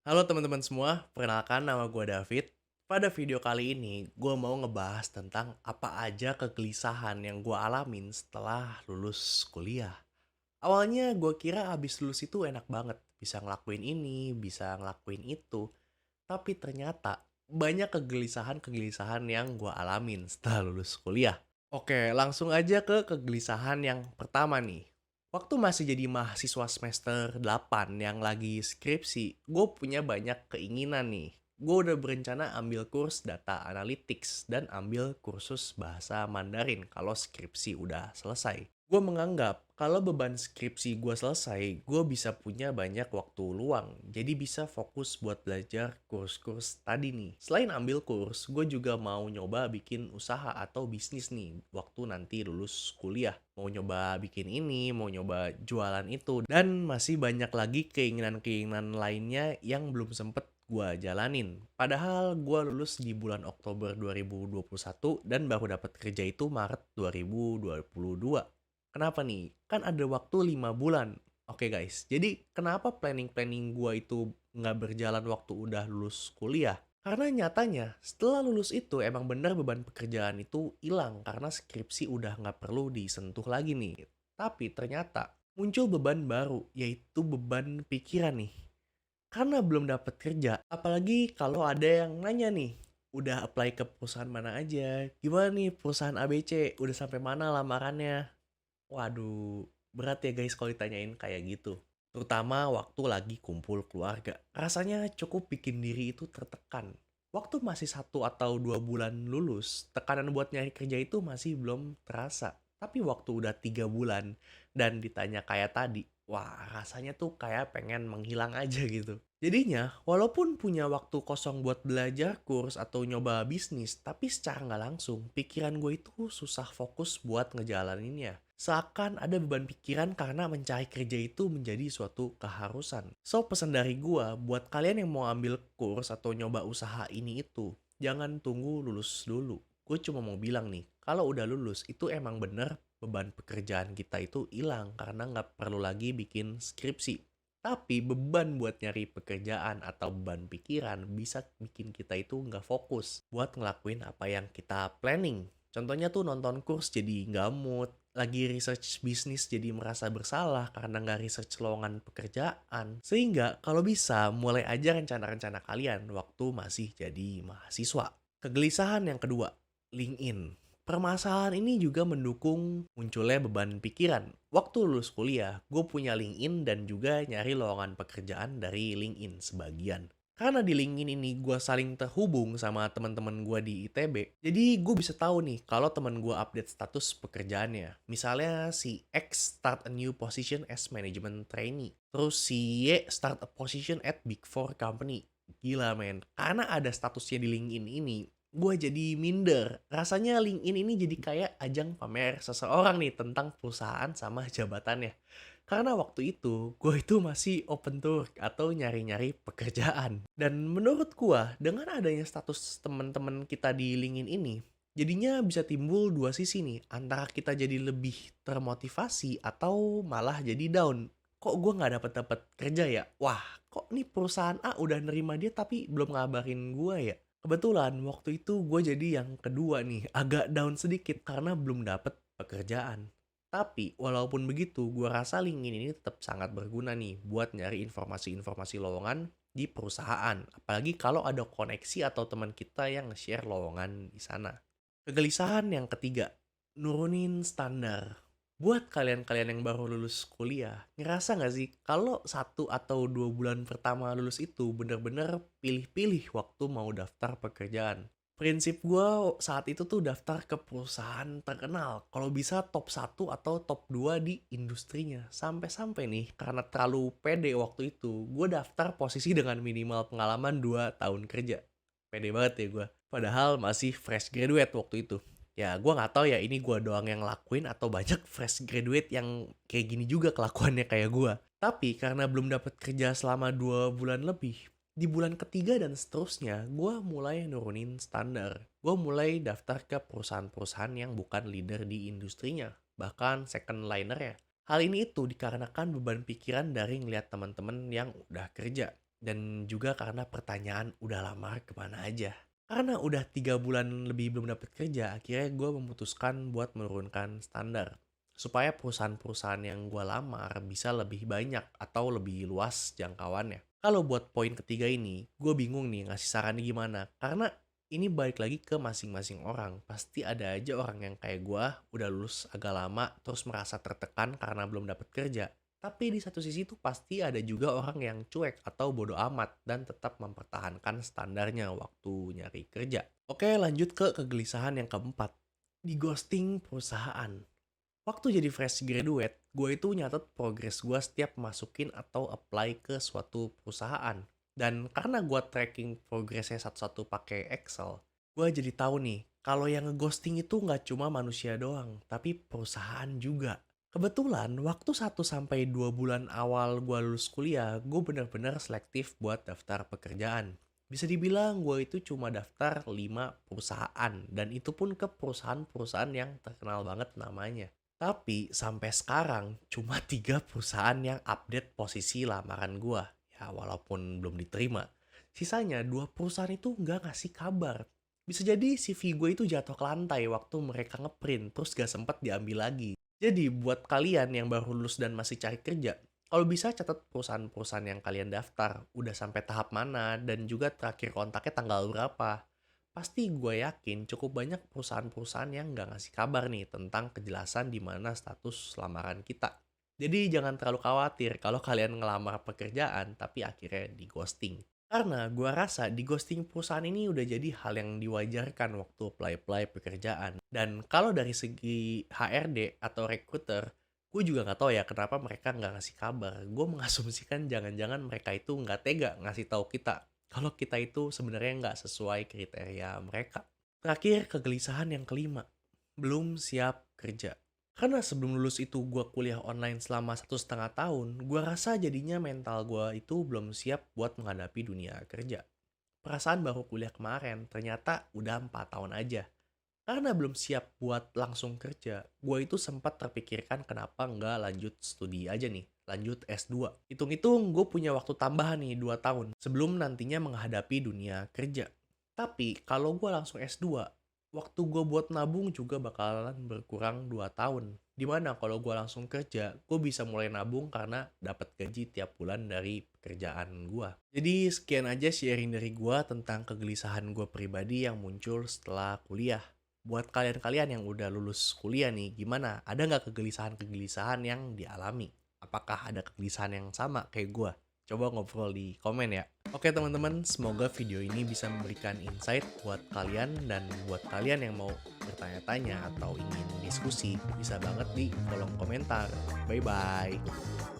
Halo teman-teman semua, perkenalkan nama gue David. Pada video kali ini, gue mau ngebahas tentang apa aja kegelisahan yang gue alamin setelah lulus kuliah. Awalnya gue kira abis lulus itu enak banget, bisa ngelakuin ini, bisa ngelakuin itu. Tapi ternyata banyak kegelisahan-kegelisahan yang gue alamin setelah lulus kuliah. Oke, langsung aja ke kegelisahan yang pertama nih. Waktu masih jadi mahasiswa semester 8 yang lagi skripsi, gue punya banyak keinginan nih. Gue udah berencana ambil kurs data analytics dan ambil kursus bahasa Mandarin kalau skripsi udah selesai. Gue menganggap kalau beban skripsi gue selesai, gue bisa punya banyak waktu luang. Jadi bisa fokus buat belajar kurs-kurs tadi nih. Selain ambil kurs, gue juga mau nyoba bikin usaha atau bisnis nih waktu nanti lulus kuliah. Mau nyoba bikin ini, mau nyoba jualan itu. Dan masih banyak lagi keinginan-keinginan lainnya yang belum sempet gue jalanin. Padahal gue lulus di bulan Oktober 2021 dan baru dapat kerja itu Maret 2022. Kenapa nih? Kan ada waktu 5 bulan. Oke guys, jadi kenapa planning-planning gua itu nggak berjalan waktu udah lulus kuliah? Karena nyatanya setelah lulus itu emang bener beban pekerjaan itu hilang karena skripsi udah nggak perlu disentuh lagi nih. Tapi ternyata muncul beban baru, yaitu beban pikiran nih. Karena belum dapat kerja, apalagi kalau ada yang nanya nih, udah apply ke perusahaan mana aja? Gimana nih perusahaan ABC? Udah sampai mana lamarannya? Waduh, berat ya guys kalau ditanyain kayak gitu. Terutama waktu lagi kumpul keluarga. Rasanya cukup bikin diri itu tertekan. Waktu masih 1 atau 2 bulan lulus, tekanan buat nyari kerja itu masih belum terasa. Tapi waktu udah 3 bulan dan ditanya kayak tadi, wah rasanya tuh kayak pengen menghilang aja gitu. Jadinya, walaupun punya waktu kosong buat belajar kurs atau nyoba bisnis, tapi secara nggak langsung, pikiran gue itu susah fokus buat ngejalaninnya. Seakan ada beban pikiran karena mencari kerja itu menjadi suatu keharusan. So, pesan dari gua buat kalian yang mau ambil kurs atau nyoba usaha ini itu, jangan tunggu lulus dulu. Gue cuma mau bilang nih, kalau udah lulus itu emang bener beban pekerjaan kita itu hilang karena nggak perlu lagi bikin skripsi. Tapi beban buat nyari pekerjaan atau beban pikiran bisa bikin kita itu nggak fokus buat ngelakuin apa yang kita planning. Contohnya tuh nonton kurs jadi nggak mood, lagi research bisnis jadi merasa bersalah karena nggak research lowongan pekerjaan. Sehingga kalau bisa mulai aja rencana-rencana kalian waktu masih jadi mahasiswa. Kegelisahan yang kedua, LinkedIn. Permasalahan ini juga mendukung munculnya beban pikiran. Waktu lulus kuliah, gue punya LinkedIn dan juga nyari lowongan pekerjaan dari LinkedIn sebagian. Karena di LinkedIn ini gue saling terhubung sama teman-teman gue di ITB, jadi gue bisa tahu nih kalau teman gue update status pekerjaannya. Misalnya si X start a new position as management trainee, terus si Y start a position at Big Four company. Gila men, karena ada statusnya di LinkedIn ini, gue jadi minder. Rasanya LinkedIn ini jadi kayak ajang pamer seseorang nih tentang perusahaan sama jabatannya. Karena waktu itu, gue itu masih open to work atau nyari-nyari pekerjaan. Dan menurut gue, dengan adanya status teman-teman kita di LinkedIn ini, jadinya bisa timbul dua sisi nih. Antara kita jadi lebih termotivasi atau malah jadi down. Kok gue nggak dapat kerja ya? Wah, kok nih perusahaan A udah nerima dia tapi belum ngabarin gue ya? Kebetulan waktu itu gue jadi yang kedua nih, agak down sedikit karena belum dapet pekerjaan. Tapi walaupun begitu, gue rasa LinkedIn ini tetap sangat berguna nih buat nyari informasi-informasi lowongan di perusahaan. Apalagi kalau ada koneksi atau teman kita yang nge-share lowongan di sana. Kegelisahan yang ketiga, nurunin standar. Buat kalian-kalian yang baru lulus kuliah, ngerasa nggak sih kalau 1 atau 2 bulan pertama lulus itu bener-bener pilih-pilih waktu mau daftar pekerjaan? Prinsip gue saat itu tuh daftar ke perusahaan terkenal. Kalau bisa top 1 atau top 2 di industrinya. Sampai-sampai nih, karena terlalu pede waktu itu, gue daftar posisi dengan minimal pengalaman 2 tahun kerja. Pede banget ya gue. Padahal masih fresh graduate waktu itu. Ya gue nggak tahu ya ini gue doang yang lakuin atau banyak fresh graduate yang kayak gini juga kelakuannya kayak gue. Tapi karena belum dapat kerja selama 2 bulan lebih, di bulan ketiga dan seterusnya, gue mulai nurunin standar. Gue mulai daftar ke perusahaan-perusahaan yang bukan leader di industrinya, bahkan second liner ya. Hal ini itu dikarenakan beban pikiran dari ngeliat teman-teman yang udah kerja. Dan juga karena pertanyaan udah lamar kemana aja. Karena udah 3 bulan lebih belum dapat kerja, akhirnya gue memutuskan buat menurunkan standar. Supaya perusahaan-perusahaan yang gue lamar bisa lebih banyak atau lebih luas jangkauannya. Kalau buat poin ketiga ini, gue bingung nih ngasih sarannya gimana. Karena ini balik lagi ke masing-masing orang. Pasti ada aja orang yang kayak gue, udah lulus agak lama, terus merasa tertekan karena belum dapat kerja. Tapi di satu sisi tuh pasti ada juga orang yang cuek atau bodoh amat dan tetap mempertahankan standarnya waktu nyari kerja. Oke, lanjut ke kegelisahan yang keempat. Di ghosting perusahaan. Waktu jadi fresh graduate, gue itu nyatet progres gue setiap masukin atau apply ke suatu perusahaan. Dan karena gue tracking progresnya satu-satu pakai Excel, gue jadi tahu nih, kalau yang ngeghosting itu nggak cuma manusia doang, tapi perusahaan juga. Kebetulan, waktu 1 sampai 2 bulan awal gue lulus kuliah, gue bener-bener selektif buat daftar pekerjaan. Bisa dibilang gue itu cuma daftar 5 perusahaan, dan itu pun ke perusahaan-perusahaan yang terkenal banget namanya. Tapi sampai sekarang cuma 3 perusahaan yang update posisi lamaran gua. Ya walaupun belum diterima. Sisanya 2 perusahaan itu nggak ngasih kabar. Bisa jadi CV gue itu jatuh ke lantai waktu mereka ngeprint terus gak sempet diambil lagi. Jadi buat kalian yang baru lulus dan masih cari kerja, kalau bisa catat perusahaan-perusahaan yang kalian daftar, udah sampai tahap mana dan juga terakhir kontaknya tanggal berapa. Pasti gue yakin cukup banyak perusahaan-perusahaan yang nggak ngasih kabar nih tentang kejelasan di mana status lamaran kita. Jadi jangan terlalu khawatir kalau kalian ngelamar pekerjaan tapi akhirnya di ghosting. Karena gue rasa di ghosting perusahaan ini udah jadi hal yang diwajarkan waktu apply-apply pekerjaan. Dan kalau dari segi HRD atau recruiter, gue juga nggak tahu ya kenapa mereka nggak ngasih kabar. Gue mengasumsikan jangan-jangan mereka itu nggak tega ngasih tahu kita kalau kita itu sebenarnya nggak sesuai kriteria mereka. Terakhir, kegelisahan yang kelima. Belum siap kerja. Karena sebelum lulus itu gue kuliah online selama 1,5 tahun, gue rasa jadinya mental gue itu belum siap buat menghadapi dunia kerja. Perasaan baru kuliah kemarin, ternyata udah 4 tahun aja. Karena belum siap buat langsung kerja, gue itu sempat terpikirkan kenapa nggak lanjut studi aja nih, lanjut S2. Hitung-hitung gue punya waktu tambahan nih 2 tahun sebelum nantinya menghadapi dunia kerja. Tapi kalau gue langsung S2, waktu gue buat nabung juga bakalan berkurang 2 tahun. Dimana kalau gue langsung kerja, gue bisa mulai nabung karena dapat gaji tiap bulan dari pekerjaan gue. Jadi sekian aja sharing dari gue tentang kegelisahan gue pribadi yang muncul setelah kuliah. Buat kalian-kalian yang udah lulus kuliah nih, gimana? Ada nggak kegelisahan-kegelisahan yang dialami? Apakah ada kegelisahan yang sama kayak gue? Coba ngobrol di komen ya. Oke teman-teman, semoga video ini bisa memberikan insight buat kalian dan buat kalian yang mau bertanya-tanya atau ingin diskusi, bisa banget di kolom komentar. Bye-bye.